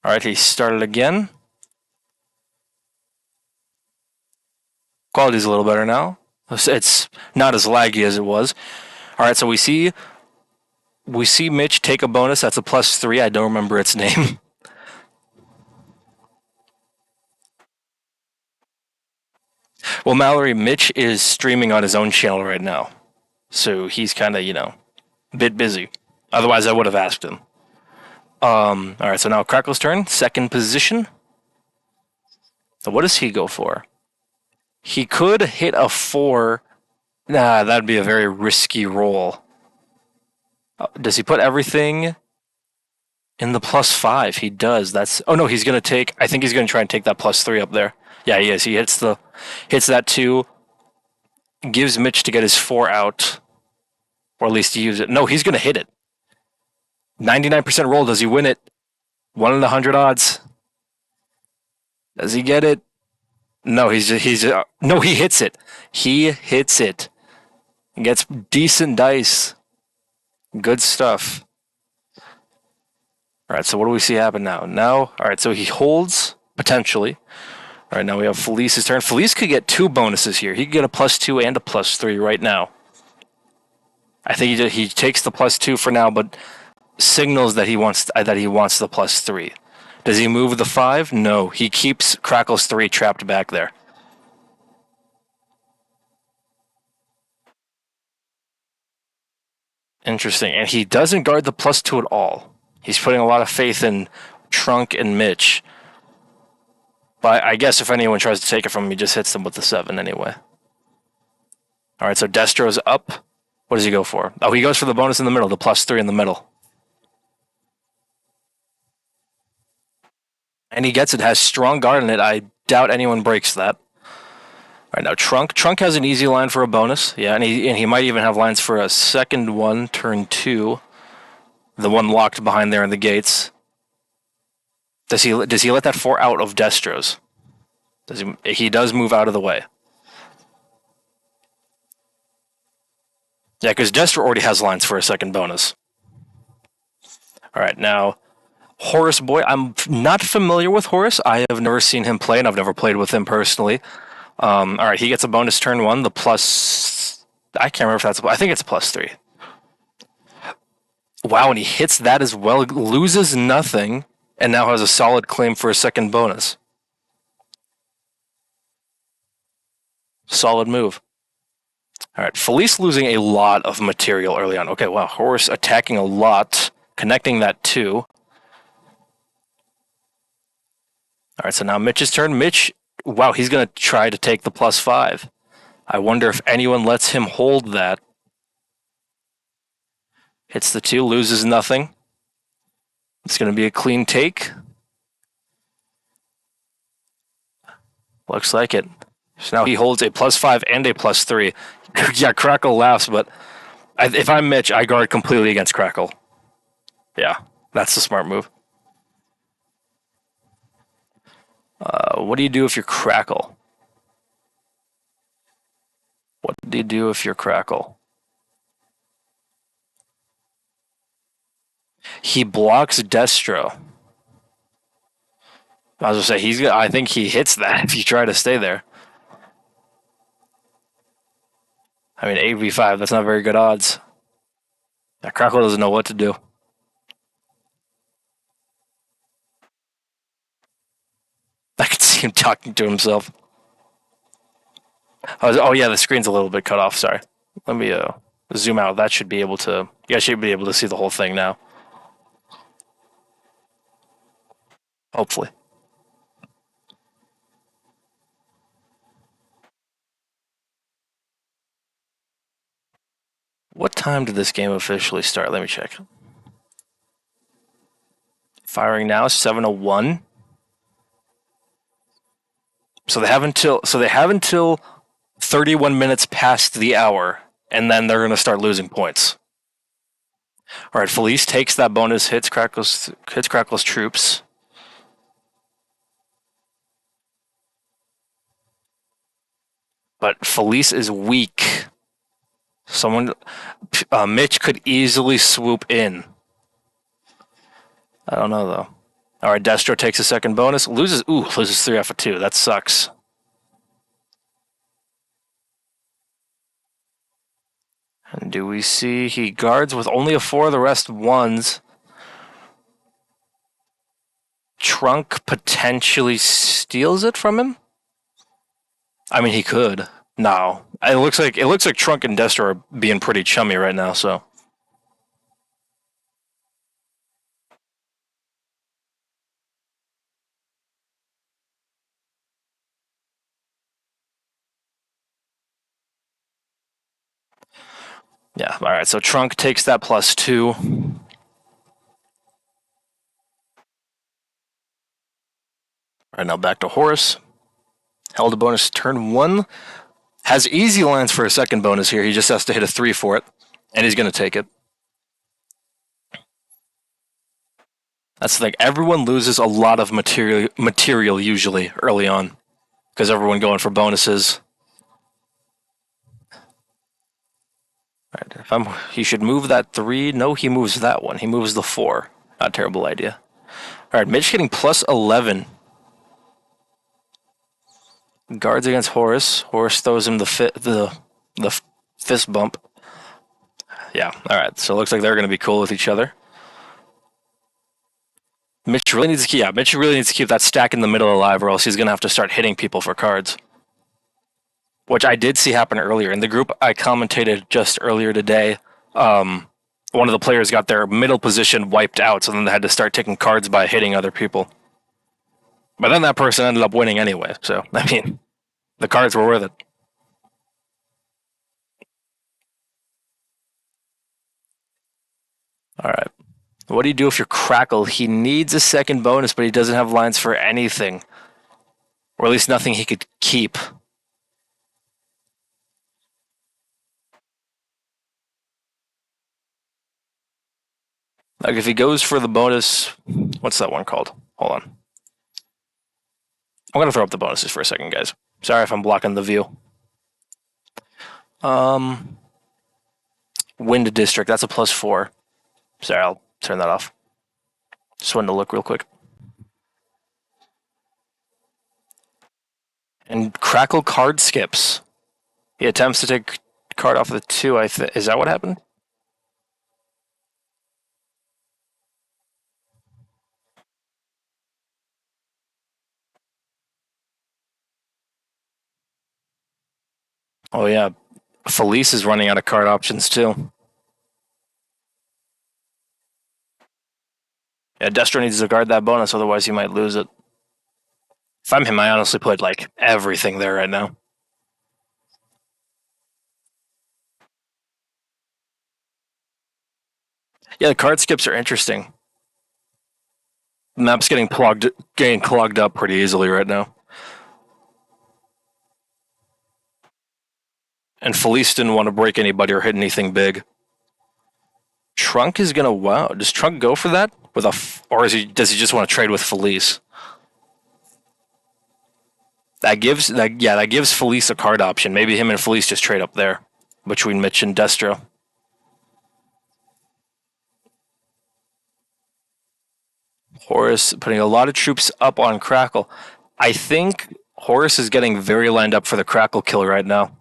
All right, he started again. Quality's a little better now. It's not as laggy as it was. All right, so we see Mitch take a bonus. That's a +3. I don't remember its name. Well, Mallory, Mitch is streaming on his own channel right now, so he's kind of a bit busy. Otherwise, I would have asked him. All right, so now Crackle's turn. Second position. So what does he go for? He could hit a 4. Nah, that'd be a very risky roll. Does he put everything in the +5? He does. That's. Oh no, he's gonna take. I think he's gonna try and take that +3 up there. Yeah, he is. He hits that 2. Gives Mitch to get his 4 out, or at least to use it. No, he's gonna hit it. 99% roll. Does he win it? 1 in 100 odds. Does he get it? No, no. He hits it. He hits it. He gets decent dice. Good stuff. All right, so what do we see happen now? All right, so he holds, potentially. All right, now we have Felice's turn. Felice could get 2 bonuses here. He could get a +2 and a +3 right now. I think he takes the +2 for now, but signals that he wants the +3. Does he move the 5? No, he keeps Crackle's 3 trapped back there. Interesting, and he doesn't guard the +2 at all. He's putting a lot of faith in Trunk and Mitch. But I guess if anyone tries to take it from him, he just hits them with the 7 anyway. All right, so Destro's up. What does he go for? Oh, he goes for the bonus in the middle, the +3 in the middle. And he gets it, has strong guard in it. I doubt anyone breaks that. All right, now Trunk has an easy line for a bonus. Yeah, and he might even have lines for a second one, turn 2. The one locked behind there in the gates. Does he let that 4 out of Destro's? He does move out of the way. Yeah, because Destro already has lines for a second bonus. All right, now Horace Boy. I'm not familiar with Horace. I have never seen him play, and I've never played with him personally. All right, he gets a bonus turn 1. The plus, I can't remember if that's. I think it's +3. Wow, and he hits that as well. Loses nothing, and now has a solid claim for a second bonus. Solid move. All right, Felice losing a lot of material early on. Okay, wow, Horace attacking a lot, connecting that 2. All right, so now Mitch's turn. Mitch, wow, he's going to try to take the +5. I wonder if anyone lets him hold that. Hits the 2, loses nothing. It's going to be a clean take. Looks like it. So now he holds a +5 and a +3. Yeah, Crackle laughs, but if I'm Mitch, I guard completely against Crackle. Yeah, that's the smart move. What do you do if you're Crackle? What do you do if you're Crackle? He blocks Destro. I was gonna say I think he hits that if you try to stay there. I mean, 8v5. That's not very good odds. That Crackle doesn't know what to do. I could see him talking to himself. Oh yeah, the screen's a little bit cut off. Sorry. Let me zoom out. That should be able to. You guys should be able to see the whole thing now. Hopefully. What time did this game officially start? Let me check. Firing now, 7:01. So they have until 31 minutes past the hour, and then they're going to start losing points. All right, Felice takes that bonus, hits Crackle's troops. But Felice is weak. Mitch could easily swoop in. I don't know though. All right, Destro takes a second bonus. Loses 3 off of 2. That sucks. And do we see he guards with only a 4, the rest 1s. Trunk potentially steals it from him? I mean, he could. No. It looks like Trunk and Destro are being pretty chummy right now, so. Yeah, all right, so Trunk takes that +2. All right, now back to Horace. Held a bonus turn 1. Has easy lines for a second bonus here. He just has to hit a 3 for it, and he's going to take it. That's the thing. Everyone loses a lot of material usually early on because everyone going for bonuses. Right, he should move that 3. No, he moves that one. He moves the 4. Not a terrible idea. All right, Mitch getting +11. Guards against Horace. Horace throws him the fist bump. Yeah. All right. So it looks like they're going to be cool with each other. Mitch really needs to keep that stack in the middle alive, or else he's going to have to start hitting people for cards. Which I did see happen earlier in the group I commentated just earlier today. One of the players got their middle position wiped out, so then they had to start taking cards by hitting other people. But then that person ended up winning anyway. So I mean, the cards were worth it. All right. What do you do if you're Crackle? He needs a second bonus, but he doesn't have lines for anything. Or at least nothing he could keep. Like if he goes for the bonus, what's that one called? Hold on. I'm going to throw up the bonuses for a second, guys. Sorry if I'm blocking the view. Wind District, that's a +4. Sorry, I'll turn that off. Just wanted to look real quick. And Crackle card skips. He attempts to take card off of the 2, Is that what happened? Oh, yeah. Felice is running out of card options, too. Yeah, Destro needs to guard that bonus, otherwise he might lose it. If I'm him, I honestly put, like, everything there right now. Yeah, the card skips are interesting. The map's getting clogged up pretty easily right now. And Felice didn't want to break anybody or hit anything big. Trunk is gonna wow. Does Trunk go for that with or does he just want to trade with Felice? That gives Felice a card option. Maybe him and Felice just trade up there between Mitch and Destro. Horace putting a lot of troops up on Crackle. I think Horace is getting very lined up for the Crackle kill right now.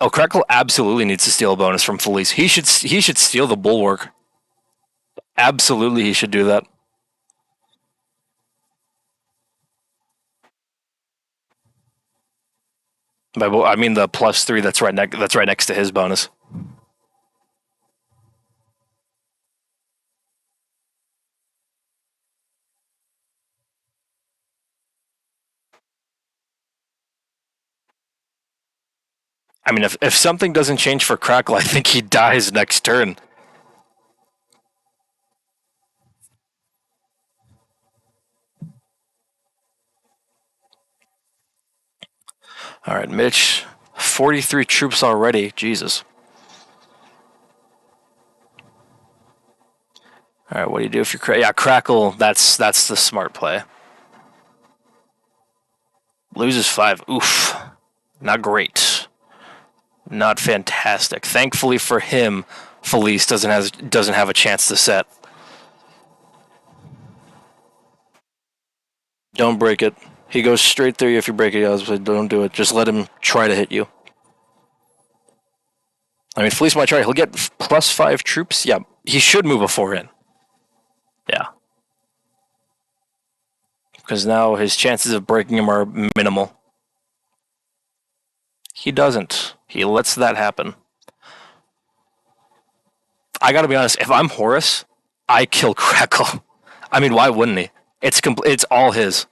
Oh, Crackle absolutely needs to steal a bonus from Felice. He should steal the Bulwark. Absolutely, he should do that. I mean the +3 that's right next to his bonus. I mean, if something doesn't change for Crackle, I think he dies next turn. All right, Mitch, 43 troops already. Jesus. All right, what do you do if you're Crackle? That's the smart play. Loses 5. Oof, not great. Not fantastic. Thankfully for him, Felice doesn't have a chance to set. Don't break it. He goes straight through you if you break it. I was like, don't do it. Just let him try to hit you. I mean, Felice might try. He'll get +5 troops. Yeah, he should move a 4 in. Yeah. Because now his chances of breaking him are minimal. He doesn't. He lets that happen. I gotta be honest, if I'm Horus, I kill Crackle. I mean, why wouldn't he? It's all his.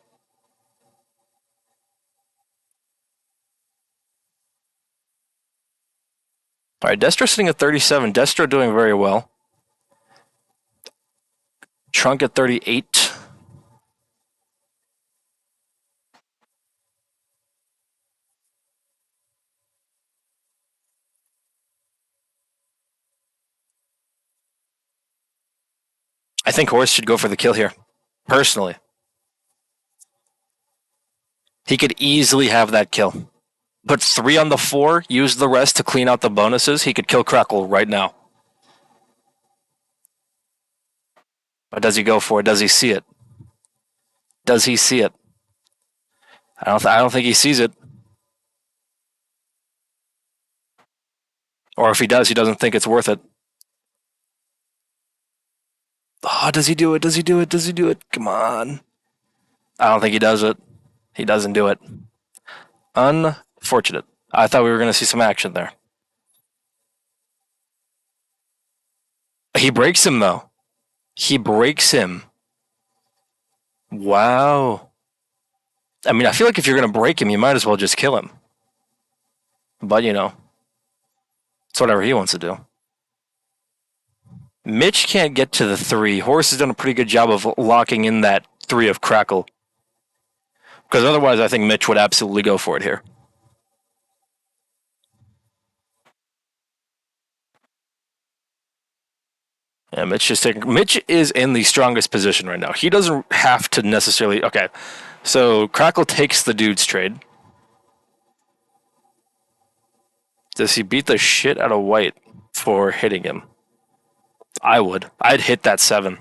All right, Destro sitting at 37. Destro doing very well. Trunk at 38. I think Horus should go for the kill here. Personally, he could easily have that kill. Put 3 on the 4, use the rest to clean out the bonuses. He could kill Crackle right now. Or does he go for it? Does he see it? Does he see it? I don't think he sees it. Or if he does, he doesn't think it's worth it. Oh, does he do it? Does he do it? Does he do it? Come on. I don't think he does it. He doesn't do it. Unfortunate. I thought we were going to see some action there. He breaks him, though. He breaks him. Wow. I mean, I feel like if you're going to break him, you might as well just kill him. But, you know, it's whatever he wants to do. Mitch can't get to the 3. Horse has done a pretty good job of locking in that 3 of Crackle. Because otherwise, I think Mitch would absolutely go for it here. Yeah, Mitch is in the strongest position right now. He doesn't have to necessarily. Okay, so Crackle takes the dude's trade. Does he beat the shit out of White for hitting him? I would. I'd hit that 7.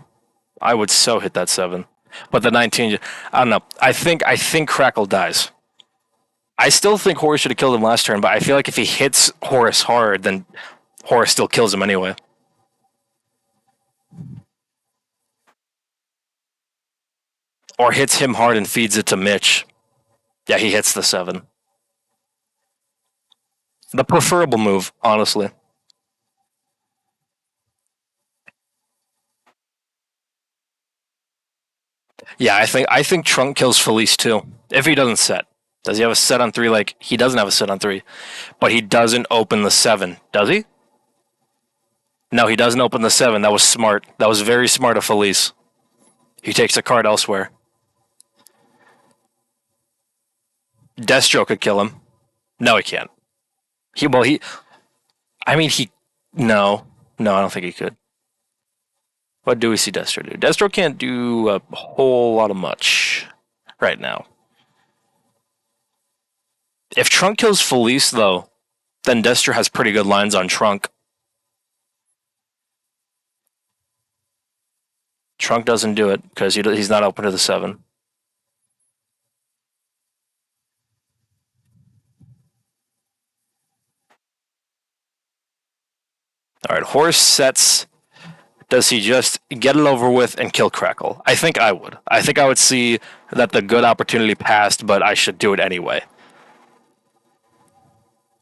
I would so hit that 7. But the 19, I don't know. I think Crackle dies. I still think Horus should have killed him last turn, but I feel like if he hits Horus hard, then Horus still kills him anyway. Or hits him hard and feeds it to Mitch. Yeah, he hits the 7. The preferable move, honestly. Yeah, I think Trunk kills Felice too. If he doesn't set. Does he have a set on 3? Like, he doesn't have a set on 3. But he doesn't open the 7. Does he? No, he doesn't open the 7. That was smart. That was very smart of Felice. He takes a card elsewhere. Destro could kill him. No, he can't. I mean, no. No, I don't think he could. What do we see Destro do? Destro can't do a whole lot of much right now. If Trunk kills Felice, though, then Destro has pretty good lines on Trunk. Trunk doesn't do it because he's not open to the 7. All right, Horse sets. Does he just get it over with and kill Crackle? I think I would. I think I would see that the good opportunity passed, but I should do it anyway.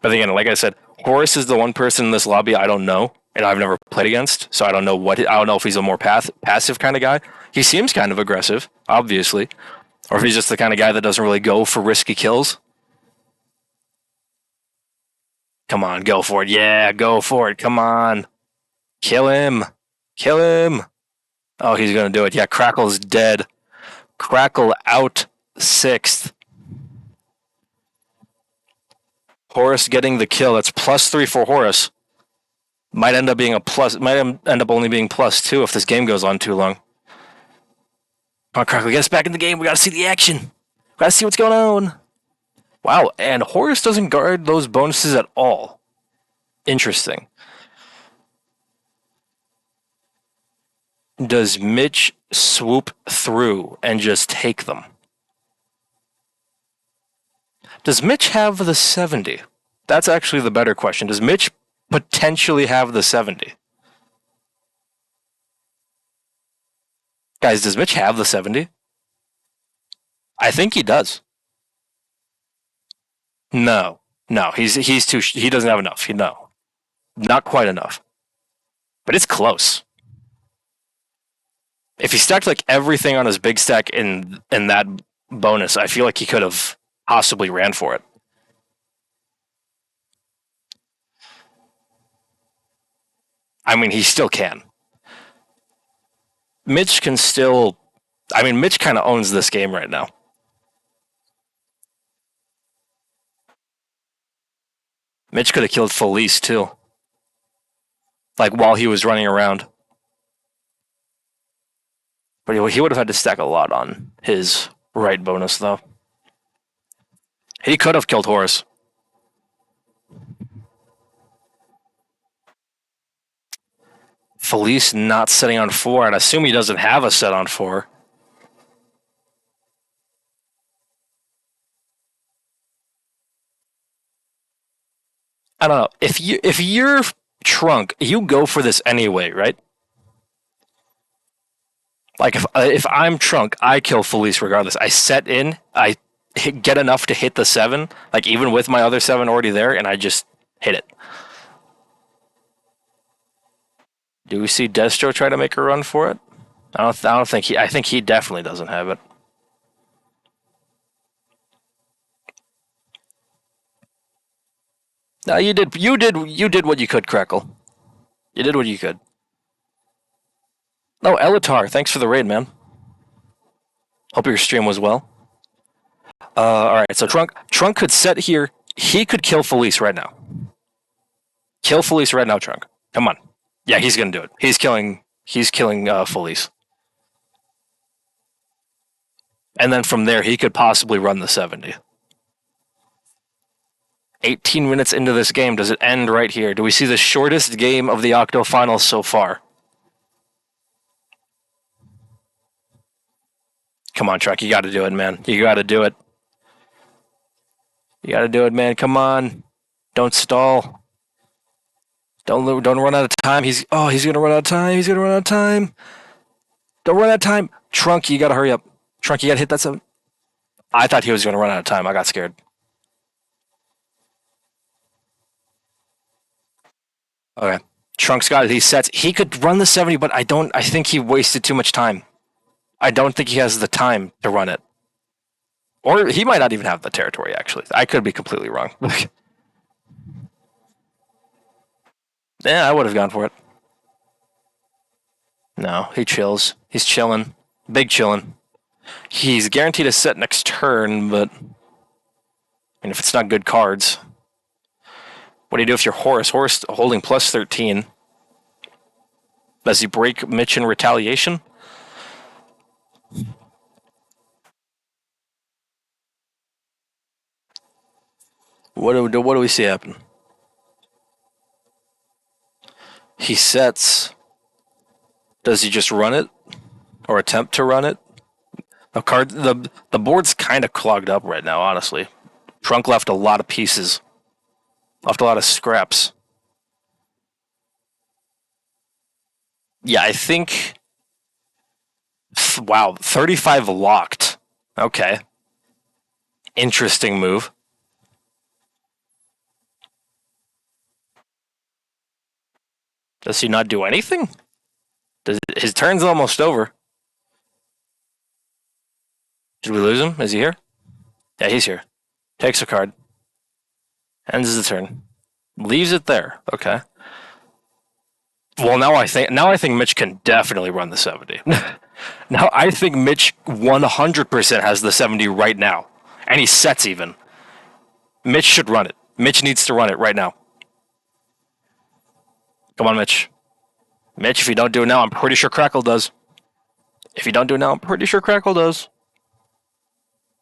But again, like I said, Horus is the one person in this lobby I don't know, and I've never played against, so I don't know if he's a more passive kind of guy. He seems kind of aggressive, obviously, or if he's just the kind of guy that doesn't really go for risky kills. Come on, go for it. Yeah, go for it. Come on. Kill him. Kill him. Oh, he's going to do it. Yeah, Crackle's dead. Crackle out 6th. Horus getting the kill. That's +3 for Horus. Might end up only being +2 if this game goes on too long. Come on, Crackle, get us back in the game. We got to see the action. We got to see what's going on. Wow, and Horus doesn't guard those bonuses at all. Interesting. Does Mitch swoop through and just take them? Does Mitch have the 70? That's actually the better question. Does Mitch potentially have the 70? Guys, does Mitch have the 70? I think he does. No. No, he's too he doesn't have enough. No. Not quite enough. But it's close. If he stacked like everything on his big stack in that bonus, I feel like he could have possibly ran for it. I mean, he still can. Mitch can still. I mean, Mitch kind of owns this game right now. Mitch could have killed Felice too, like while he was running around. But he would have had to stack a lot on his right bonus though. He could have killed Horus. Felice not setting on 4, and I assume he doesn't have a set on 4. I don't know. If you're Trunk, you go for this anyway, right? Like if I'm Trunk, I kill Felice regardless. I set in, I get enough to hit the 7, like even with my other 7 already there, and I just hit it. Do we see Destro try to make a run for it? I don't think he. I think he definitely doesn't have it. No, you did what you could, Crackle. You did what you could. No, Elatar, thanks for the raid, man. Hope your stream was well. All right, so Trunk could set here. He could kill Felice right now. Kill Felice right now, Trunk. Come on. Yeah, he's gonna do it. He's killing. He's killing Felice. And then from there, he could possibly run the 70. 18 minutes into this game, does it end right here? Do we see the shortest game of the Octofinals so far? Come on, Trunk, you got to do it, man. You got to do it. You got to do it, man. Come on. Don't stall. Don't run out of time. He's gonna run out of time. He's gonna run out of time. Don't run out of time. Trunk, you got to hurry up. Trunk, you got to hit that 7. I thought he was gonna run out of time. I got scared. Okay. Trunk's got it. He sets. He could run the 70, but I don't. I think he wasted too much time. I don't think he has the time to run it. Or he might not even have the territory, actually. I could be completely wrong. Yeah, I would have gone for it. No, he chills. He's chilling. Big chilling. He's guaranteed a set next turn, but I mean, if it's not good cards, what do you do if you're Horus? Horus holding plus 13. Does he break Mitch in retaliation? What do we see happen? He sets. Does he just run it? Or attempt to run it? The board's kind of clogged up right now, honestly. Trunk left a lot of pieces. Left a lot of scraps. Yeah, I think. Wow, 35 locked. Okay. Interesting move. Does he not do anything? His turn's almost over. Did we lose him? Is he here? Yeah, he's here. Takes a card. Ends the turn. Leaves it there. Okay. Well, now I think Mitch can definitely run the 70. Now I think Mitch 100% has the 70 right now, and he sets even. Mitch should run it. Mitch needs to run it right now. Come on, Mitch. Mitch, if you don't do it now, I'm pretty sure Crackle does. If you don't do it now, I'm pretty sure Crackle does.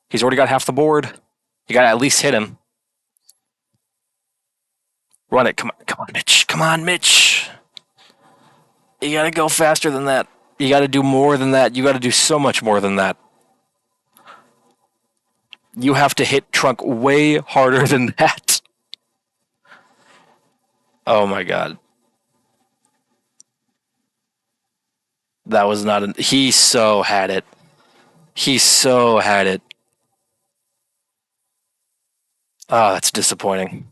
He's already got half the board. You gotta at least hit him. Run it. Come on, Mitch. Come on, Mitch. You gotta go faster than that. You gotta do more than that. You gotta do so much more than that. You have to hit Trunk way harder than that. Oh my god. That was not an. He so had it. He so had it. Oh, that's disappointing.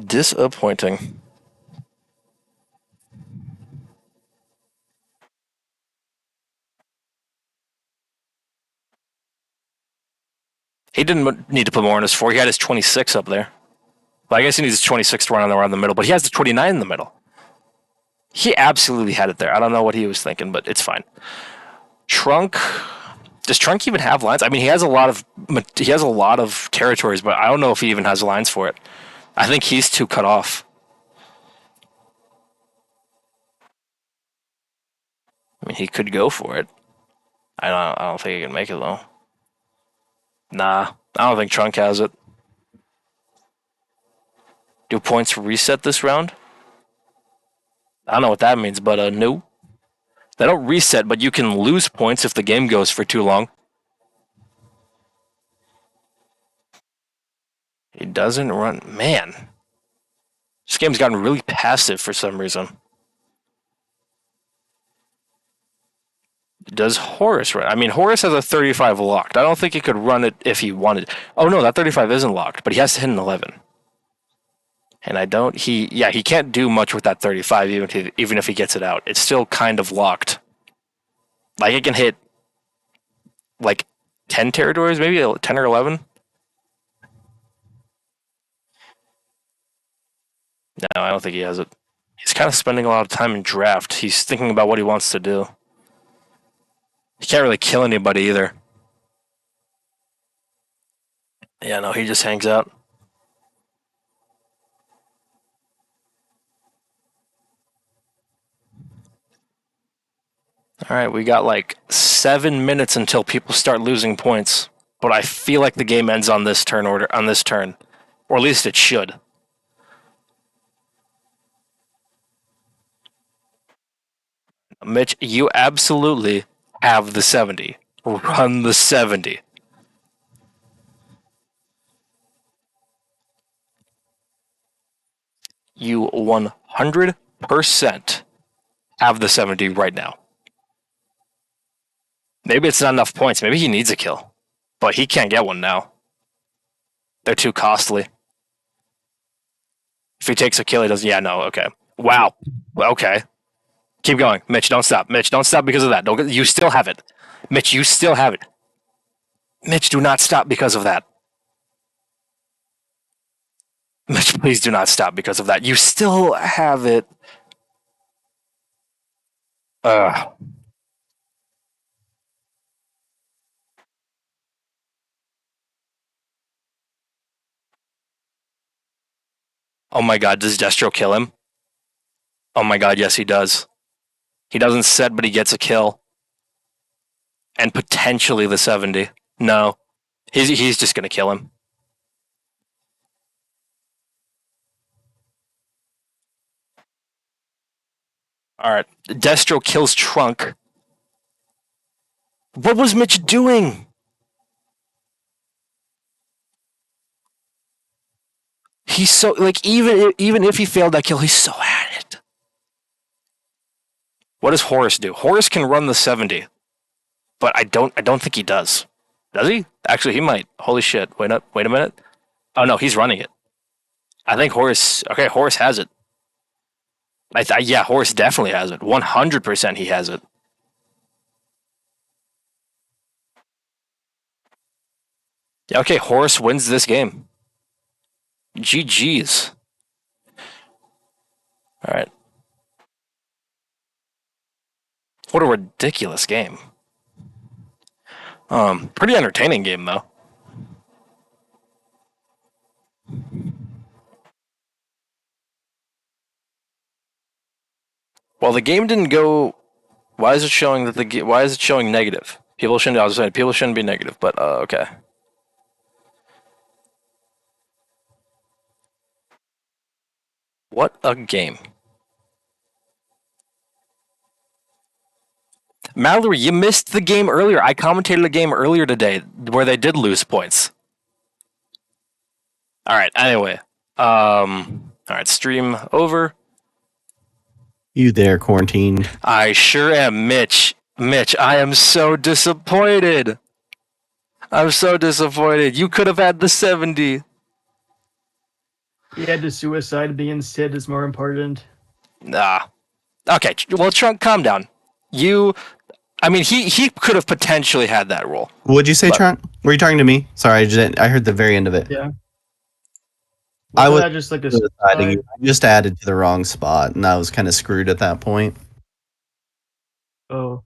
Disappointing. He didn't need to put more on his four. He had his 26 up there. Well, I guess he needs his 26 to run around the middle, but he has the 29 in the middle. He absolutely had it there. I don't know what he was thinking, but it's fine. Trunk. Does Trunk even have lines? I mean, he has a lot of territories, but I don't know if he even has lines for it. I think he's too cut off. I mean, he could go for it. I don't think he can make it though. Nah, I don't think Trunk has it. Do points reset this round? I don't know what that means, but no. They don't reset, but you can lose points if the game goes for too long. He doesn't run. Man, this game's gotten really passive for some reason. Does Horus run? I mean, Horus has a 35 locked. I don't think he could run it if he wanted. Oh no, that 35 isn't locked, but he has to hit an 11. And I don't. He can't do much with that 35 even if he gets it out. It's still kind of locked. Like it can hit like 10 territories, maybe 10 or 11. No, I don't think he has it. He's kind of spending a lot of time in draft. He's thinking about what he wants to do. He can't really kill anybody either. Yeah, no, he just hangs out. All right, we got like 7 minutes until people start losing points, but I feel like the game ends on this turn or at least it should. Mitch, you absolutely have the 70. Run the 70. You 100% have the 70 right now. Maybe it's not enough points. Maybe he needs a kill, but he can't get one now. They're too costly. If he takes a kill, he doesn't. Yeah, no, okay. Wow. Okay. Keep going. Mitch, don't stop. Mitch, don't stop because of that. Don't. You still have it. Mitch, you still have it. Mitch, do not stop because of that. Mitch, please do not stop because of that. You still have it. Ugh. Oh my god, does Destro kill him? Oh my god, yes, he does. He doesn't set, but he gets a kill. And potentially the 70. No. He's just going to kill him. All right. Destro kills Trunk. What was Mitch doing? He's so like even if he failed that kill, he's so at it. What does Horus do? Horus can run the 70, but I don't think he does. Does he? Actually, he might. Holy shit! Wait up. Wait a minute. Oh no, he's running it. I think Horus. Okay, Horus has it. Yeah, Horus definitely has it. 100% he has it. Yeah, okay, Horus wins this game. GG's. All right. What a ridiculous game. Pretty entertaining game though. Well, the game didn't go Why is it showing that why is it showing negative? People shouldn't. I was saying people shouldn't be negative, but okay. What a game, Mallory. You missed the game earlier. I commentated the game earlier today where they did lose points. All right. Anyway, all right. Stream over. You there, quarantine? I sure am, Mitch. Mitch, I am so disappointed. I'm so disappointed. You could have had the 70. He had to suicide. Being Sid is more important. Nah. Okay. Well, Trunk, calm down. I mean, he could have potentially had that role. What'd you say, Trent? Were you talking to me? Sorry, I heard the very end of it. Yeah. I was just like a deciding. I just added to the wrong spot, and I was kind of screwed at that point. Oh.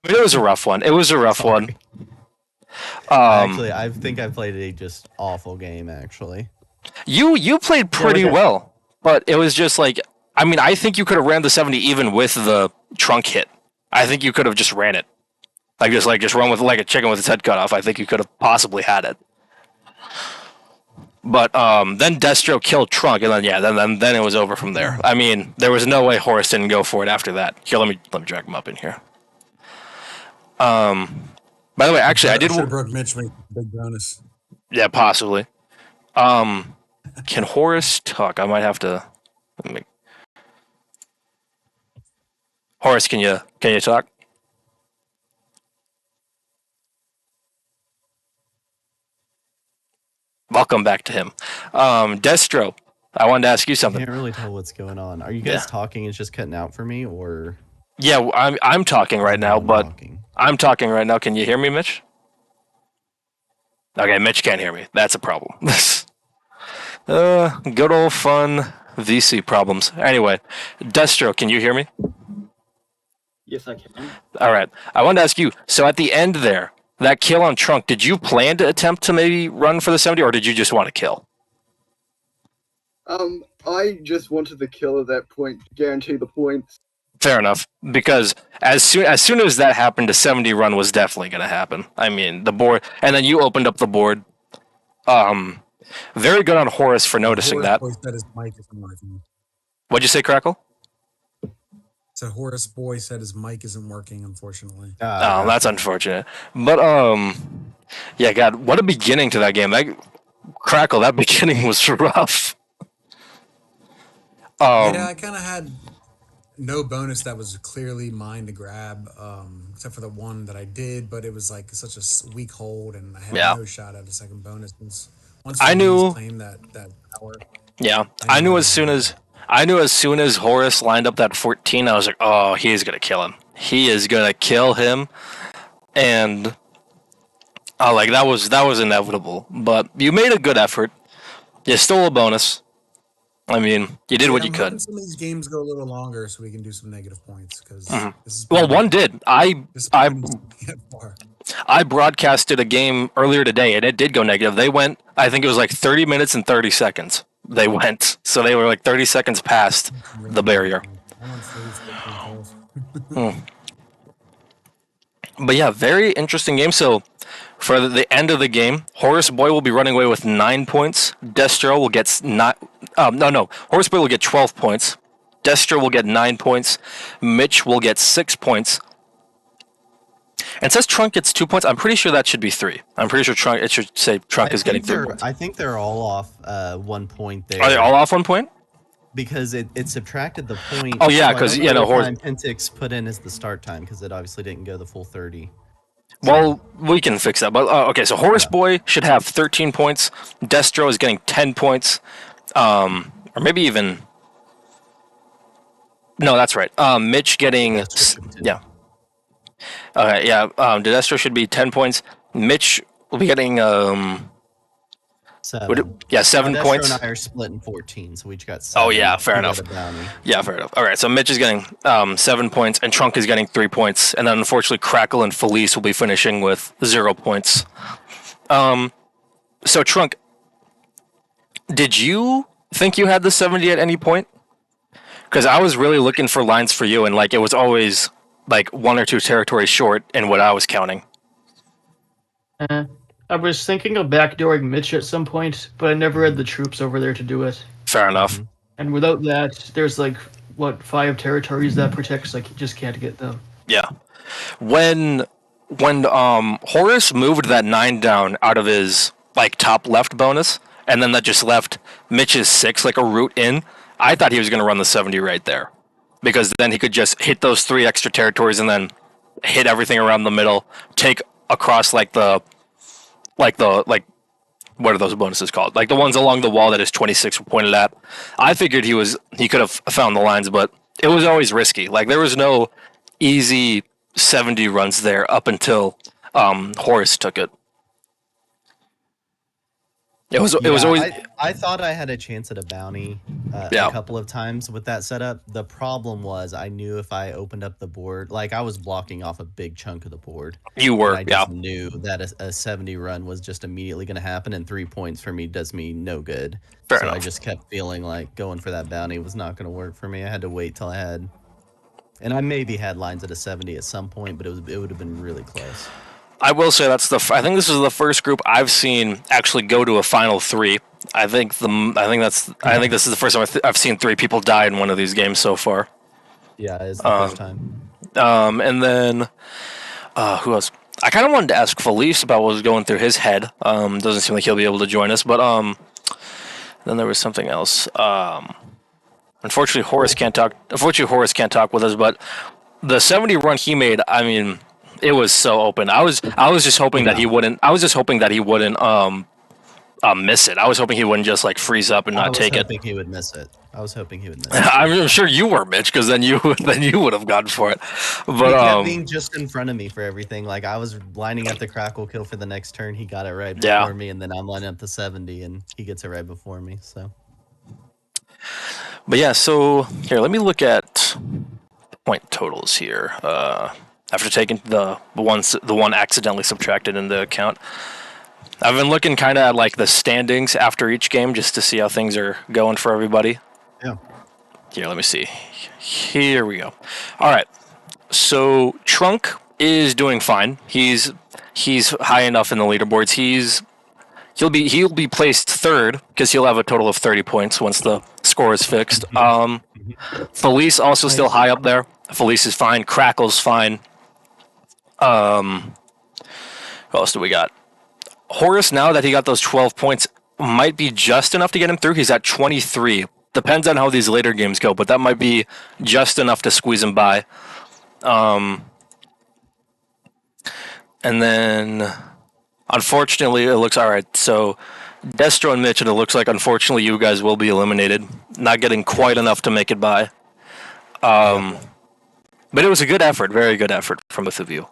I mean, it was a rough one. It was a rough one. Actually, I think I played a just awful game. Actually, you played pretty well, but it was just like, I mean, I think you could have ran the 70 even with the Trunk hit. I think you could have just ran it, just run with like a chicken with its head cut off. I think you could have possibly had it. But then Destro killed Trunk, and then it was over from there. I mean, there was no way Horace didn't go for it after that. Here, let me drag him up in here. By the way, actually, I did. Should have broke Mitch with big bonus. Yeah, possibly. Can Horace talk? I might have to. Horace, can you talk? Welcome back to him. Destro, I wanted to ask you something. I can't really tell what's going on. Are you guys talking? It's just cutting out for me, or? Yeah, I'm talking right now, but I'm talking right now. Can you hear me, Mitch? Okay, Mitch can't hear me. That's a problem. Good old fun VC problems. Anyway, Destro, can you hear me? Yes, I can. All right. I wanted to ask you, so at the end there, that kill on Trunk, did you plan to attempt to maybe run for the 70, or did you just want to kill? I just wanted the kill at that point to guarantee the points. Fair enough, because as soon as that happened, the 70 run was definitely going to happen. I mean, the board, and then you opened up the board. Very good on Horace for noticing that. Said his mic isn't working. What'd you say, Crackle? So Horace Boy said his mic isn't working, unfortunately. Oh, that's unfortunate. But yeah, God, what a beginning to that game. That Crackle, that beginning was rough. Yeah, I kind of had no bonus that was clearly mine to grab, except for the one that I did, but it was like such a weak hold, and I had no shot at a second bonus. Once I knew claimed that power. Yeah, I knew as soon as Horace lined up that 14, I was like, oh, he's gonna kill him. He is gonna kill him, and like that was inevitable. But you made a good effort. You stole a bonus. I mean, you did what you could. Some of these games go a little longer, so we can do some negative points. Because well, one did. I broadcasted a game earlier today, and it did go negative. They went, I think it was like 30 minutes and 30 seconds. They went, so they were like 30 seconds past the barrier. But yeah, very interesting game. So for the end of the game, Horace Boy will be running away with 9 points. Destro will get Horace Boy will get 12 points. Destro will get 9 points. Mitch will get 6 points. And it says Trunk gets 2 points. I'm pretty sure that should be 3. I'm pretty sure it should say Trunk is getting 3 points. I think they're all off 1 point there. Are they all off 1 point? Because it subtracted the point. Oh yeah, because Horace Pentix put in as the start time because it obviously didn't go the full 30. Well, we can fix that. But okay, so Horace Boy should have 13 points. Destro is getting 10 points, or maybe even. No, that's right. Mitch getting yeah. Okay, yeah. Destro should be 10 points. Mitch will be getting 7. 7 points. And I are split in 14, so we each got 7. Oh yeah, fair enough. Yeah, fair enough. All right, so Mitch is getting 7 points, and Trunk is getting 3 points, and then unfortunately Crackle and Felice will be finishing with 0 points. So Trunk, did you think you had the 70 at any point? Because I was really looking for lines for you, and like it was always like 1 or 2 territories short in what I was counting. I was thinking of backdooring Mitch at some point, but I never had the troops over there to do it. Fair enough. And without that, there's like what 5 territories that protects. Like you just can't get them. Yeah. When Horace moved that 9 down out of his like top left bonus, and then that just left Mitch's 6 like a route in, I thought he was going to run the 70 right there, because then he could just hit those 3 extra territories and then hit everything around the middle, take across like what are those bonuses called? Like the ones along the wall that is 26 pointed at. I figured he could have found the lines, but it was always risky. Like there was no easy 70 runs there up until Horace took it. It was always I thought I had a chance at a bounty Yeah. a couple of times with that setup. The problem was I knew if I opened up the board, like I was blocking off a big chunk of the board. you And were I just knew that a 70 run was just immediately going to happen, and 3 points for me does me no good. Fair so I enough. just kept feeling like going for that bounty was not going to work for me. I had to wait till I had, and I maybe had lines at a 70 at some point, but it would have been really close. I will say I think this is the first group I've seen actually go to a final 3. I think this is the first time I've seen 3 people die in one of these games so far. Yeah, it's the first time. And then who else? I kind of wanted to ask Felice about what was going through his head. Doesn't seem like he'll be able to join us, but then there was something else. Unfortunately, Horace can't talk. With us, but the 70 run he made, I mean, it was so open. I was just hoping that he wouldn't. I was just hoping that he wouldn't miss it. I was hoping he wouldn't just like freeze up and not take it. I was hoping he would miss it. I'm sure you were, Mitch, because then you would have gone for it. But he kept being just in front of me for everything. Like I was lining up the crackle kill for the next turn, he got it right before me, and then I'm lining up the 70, and he gets it right before me. So, but yeah, so here, let me look at point totals here. After taking the one accidentally subtracted into account, I've been looking kind of at like the standings after each game just to see how things are going for everybody. yeah. Here, let me see. Here we go. All right. So Trunk is doing fine. He's high enough in the leaderboards. He'll be placed 3rd because he'll have a total of 30 points once the score is fixed. Felice also still high up there. Felice is fine. Crackle's fine. What else do we got? Horace, now that he got those 12 points, might be just enough to get him through. He's at 23. Depends on how these later games go, but that might be just enough to squeeze him by. And then, unfortunately, it looks all right. So, Destro and Mitch, and it looks like, unfortunately, you guys will be eliminated. Not getting quite enough to make it by. But it was a good effort, very good effort from both of you.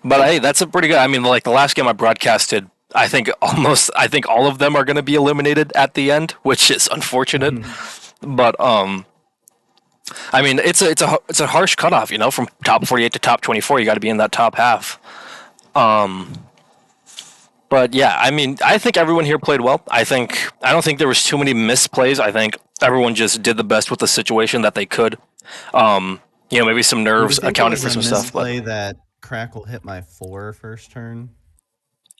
But hey, that's a pretty good. I mean, like the last game I broadcasted, I think all of them are going to be eliminated at the end, which is unfortunate. But I mean, it's a harsh cutoff, you know, from top 48 to top 24. You got to be in that top half. But yeah, I mean, I think everyone here played well. I don't think there was too many misplays. I think everyone just did the best with the situation that they could. Maybe some nerves accounted for some stuff. But that Crackle hit my 4 first turn.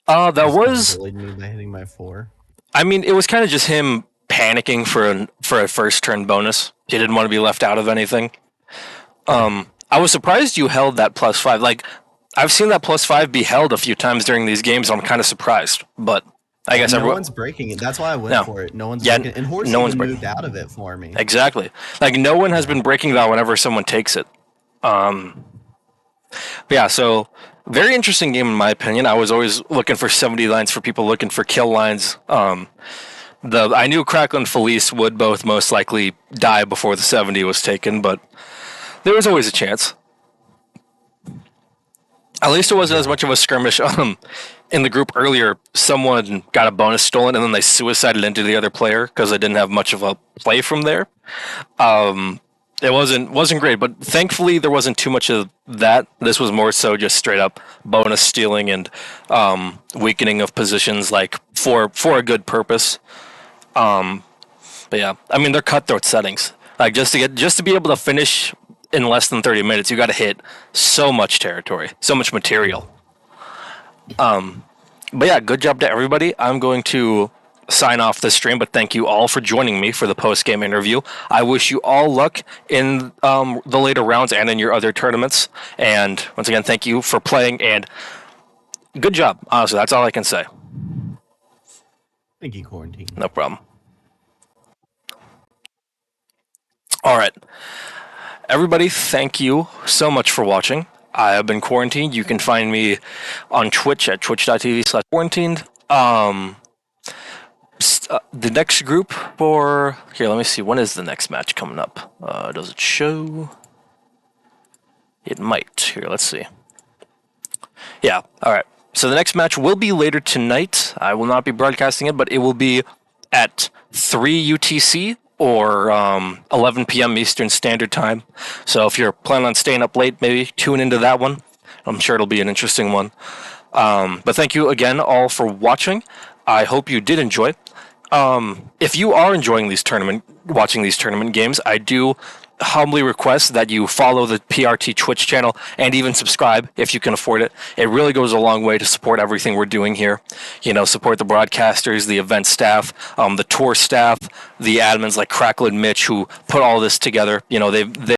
That was bullied me by hitting my 4. I mean, it was kind of just him panicking for a first turn bonus. He didn't want to be left out of anything. I was surprised you held that +5. Like, I've seen that +5 be held a few times during these games. I'm kind of surprised, but I guess no one's breaking it. That's why I went for it. No one's breaking it. And Horse moved out of it for me. Exactly. Like, no one has been breaking that whenever someone takes it. Yeah, so very interesting game in my opinion. I was always looking for 70 lines for people looking for kill lines. I knew Crackle and Felice would both most likely die before the 70 was taken, but there was always a chance. At least it wasn't as much of a skirmish. In the group earlier, someone got a bonus stolen and then they suicided into the other player because they didn't have much of a play from there. It wasn't great, but thankfully there wasn't too much of that. This was more so just straight up bonus stealing and weakening of positions, like for a good purpose. But yeah, I mean they're cutthroat settings. Like just to be able to finish in less than 30 minutes, you got to hit so much territory, so much material. But yeah, good job to everybody. I'm going to sign off the stream, but thank you all for joining me for the post-game interview. I wish you all luck in the later rounds and in your other tournaments. And once again, thank you for playing, and good job. Honestly, that's all I can say. Thank you, Quarantine. No problem. All right. Everybody, thank you so much for watching. I have been Quarantined. You can find me on Twitch at twitch.tv/quarantined. The next group for... Here, let me see. When is the next match coming up? Does it show? It might. Here, let's see. Yeah, all right. So the next match will be later tonight. I will not be broadcasting it, but it will be at 3 UTC or 11 p.m. Eastern Standard Time. So if you're planning on staying up late, maybe tune into that one. I'm sure it'll be an interesting one. But thank you again all for watching. I hope you did enjoy. If you are enjoying watching these tournament games, I do humbly request that you follow the PRT Twitch channel and even subscribe if you can afford it. It really goes a long way to support everything we're doing here. You know, support the broadcasters, the event staff, the tour staff, the admins like Crackle and Mitch who put all this together. You know, they